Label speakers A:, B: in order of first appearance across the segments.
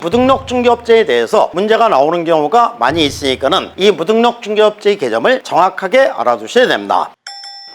A: 무등록 중개업체에 대해서 문제가 나오는 경우가 많이 있으니까는 이 무등록 중개업체의 개념을 정확하게 알아두셔야 됩니다.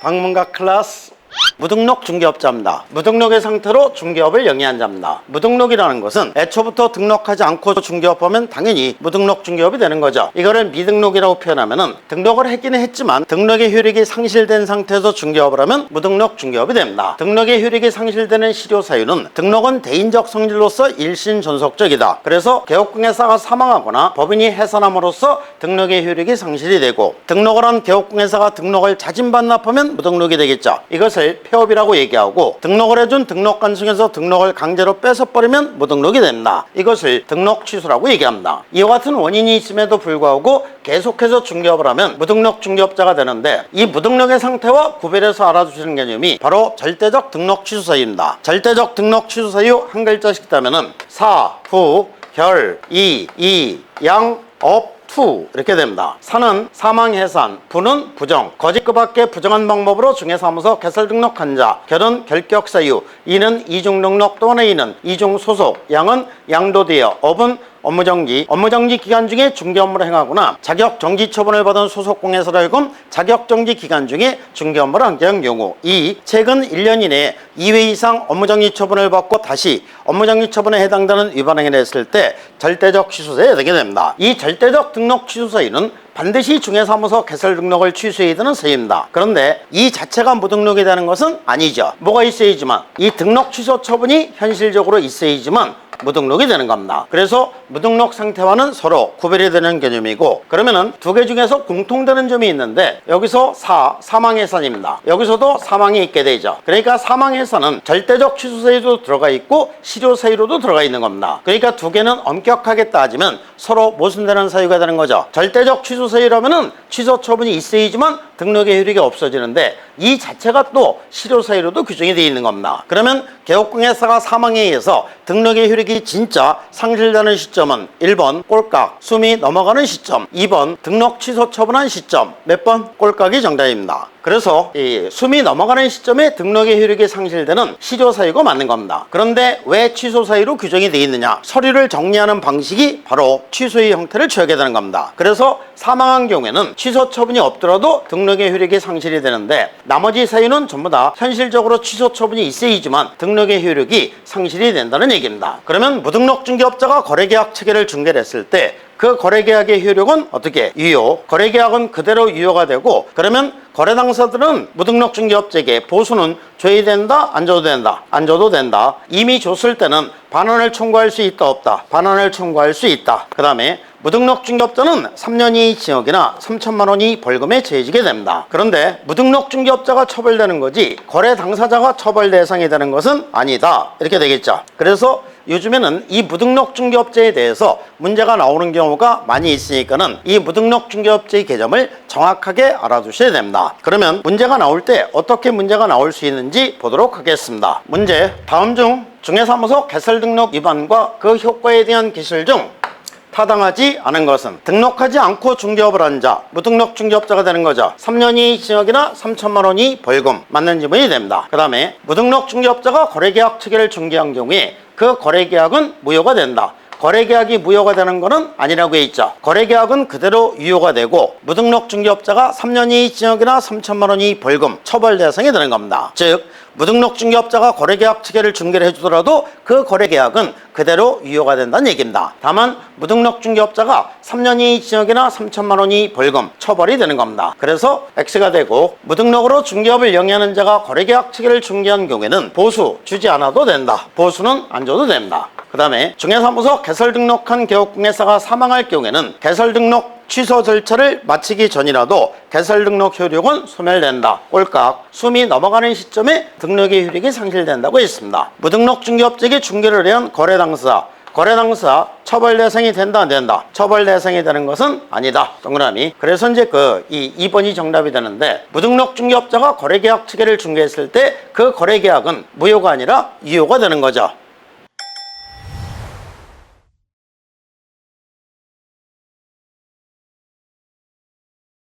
A: 방문가 클래스 무등록 중개업자입니다. 무등록의 상태로 중개업을 영위한 자입니다. 무등록이라는 것은 애초부터 등록하지 않고 중개업하면 당연히 무등록 중개업이 되는 거죠. 이거를 미등록이라고 표현하면은 등록을 했기는 했지만 등록의 효력이 상실된 상태에서 중개업을 하면 무등록 중개업이 됩니다. 등록의 효력이 상실되는 실효 사유는 등록은 대인적 성질로서 일신존속적이다. 그래서 개업공예사가 사망하거나 법인이 해산함으로써 등록의 효력이 상실이 되고, 등록을 한 개업공예사가 등록을 자진반납하면 무등록이 되겠죠. 이것을 폐업이라고 얘기하고, 등록을 해준 등록관 중에서 등록을 강제로 뺏어버리면 무등록이 됩니다. 이것을 등록 취소라고 얘기합니다. 이와 같은 원인이 있음에도 불구하고 계속해서 중개업을 하면 무등록 중개업자가 되는데, 이 무등록의 상태와 구별해서 알아두시는 개념이 바로 절대적 등록 취소 사유입니다. 절대적 등록 취소 사유 한 글자씩 따면은 사, 부, 결, 이, 양, 업, 투 이렇게 됩니다. 사는 사망 해산, 부는 부정, 거짓 그 밖에 부정한 방법으로 중개사무소 개설 등록한 자, 결은 결격 사유, 이는 이중 등록 또는 이는 이중 소속, 양은 양도되어, 업은 업무정지 기간 중에 중개 업무를 행하거나 자격정지 처분을 받은 소속공예사를 하여금 자격정지 기간 중에 중개 업무를 하게 한 경우, 이 최근 1년 이내에 2회 이상 업무정지 처분을 받고 다시 업무정지 처분에 해당되는 위반 행위를 했을 때 절대적 취소사유가 되게 됩니다. 이 절대적 등록 취소 사유는 반드시 중개사무소 개설 등록을 취소해야 되는 사유입니다. 그런데 이 자체가 무등록이 되는 것은 아니죠. 뭐가 있어야지만 이 등록 취소 처분이 현실적으로 있어야지만 무등록이 되는 겁니다. 그래서 무등록 상태와는 서로 구별이 되는 개념이고, 그러면은 두 개 중에서 공통되는 점이 있는데, 여기서 사망해산입니다. 여기서도 사망이 있게 되죠. 그러니까 사망해산은 절대적 취소 사유도 들어가 있고 실효 사유로도 들어가 있는 겁니다. 그러니까 두 개는 엄격하게 따지면 서로 모순되는 사유가 되는 거죠. 절대적 취소 사유라면은 취소 처분이 있어야지만 등록의 효력이 없어지는데, 이 자체가 또 실효 사유로도 규정이 되어 있는 겁니다. 그러면 개업공예사가 사망에 의해서 등록의 효력이 진짜 상실되는 시점은 1번 꼴깍 숨이 넘어가는 시점, 2번 등록 취소 처분한 시점. 몇 번? 꼴깍이 정답입니다. 그래서 이 숨이 넘어가는 시점에 등록의 효력이 상실되는 실효 사유가 맞는 겁니다. 그런데 왜 취소 사유로 규정이 되어 있느냐? 서류를 정리하는 방식이 바로 취소의 형태를 취하게 되는 겁니다. 그래서 사망한 경우에는 취소 처분이 없더라도 등록의 효력이 상실이 되는데, 나머지 사유는 전부 다 현실적으로 취소 처분이 있어야지만 등록의 효력이 상실이 된다는 얘기입니다. 그러면 무등록 중개업자가 거래계약 체결을 중개를 했을 때 그 거래계약의 효력은 어떻게? 유효. 거래계약은 그대로 유효가 되고, 그러면 거래 당사들은 무등록 중개업자에게 보수는 줘야 된다? 안 줘도 된다? 안 줘도 된다. 이미 줬을 때는 반환을 청구할 수 있다? 없다? 반환을 청구할 수 있다. 그 다음에 무등록 중개업자는 3년 이하의 징역이나 3천만 원 이하의 벌금에 처해지게 됩니다. 그런데 무등록 중개업자가 처벌되는 거지 거래 당사자가 처벌 대상이 되는 것은 아니다. 이렇게 되겠죠. 그래서 요즘에는 이 무등록 중개업자에 대해서 문제가 나오는 경우가 많이 있으니까는 이 무등록 중개업자의 개념을 정확하게 알아두셔야 됩니다. 그러면 문제가 나올 때 어떻게 문제가 나올 수 있는지 보도록 하겠습니다. 문제, 다음 중 중개사무소 개설 등록 위반과 그 효과에 대한 기술 중 타당하지 않은 것은? 등록하지 않고 중개업을 한 자, 무등록 중개업자가 되는 거죠. 3년 이하의 징역이나 3천만 원 이하의 벌금, 맞는 지문이 됩니다. 그 다음에 무등록 중개업자가 거래계약 체결을 중개한 경우에 그 거래계약은 무효가 된다. 거래계약이 무효가 되는 것은 아니라고 했죠. 거래계약은 그대로 유효가 되고, 무등록 중개업자가 3년 이하의 징역이나 3천만 원 이하의 벌금, 처벌 대상이 되는 겁니다. 즉 무등록 중개업자가 거래계약 체결을 중개를 해주더라도 그 거래계약은 그대로 유효가 된다는 얘기입니다. 다만 무등록 중개업자가 3년 이하의 징역이나 3천만 원 이하의 벌금, 처벌이 되는 겁니다. 그래서 X가 되고, 무등록으로 중개업을 영위하는 자가 거래계약 체결을 중개한 경우에는 보수 주지 않아도 된다. 보수는 안 줘도 됩니다. 그 다음에 중개사무소 개설 등록한 개업공예사가 사망할 경우에는 개설 등록 취소 절차를 마치기 전이라도 개설 등록 효력은 소멸된다. 꼴깍 숨이 넘어가는 시점에 등록의 효력이 상실된다고 했습니다. 무등록 중개업자에게 중개를 위한 거래 당사 처벌 대상이 된다 안 된다? 처벌 대상이 되는 것은 아니다. 동그라미. 그래서 이제 이 2번이 정답이 되는데, 무등록 중개업자가 거래계약 체결을 중개했을 때 그 거래계약은 무효가 아니라 유효가 되는 거죠.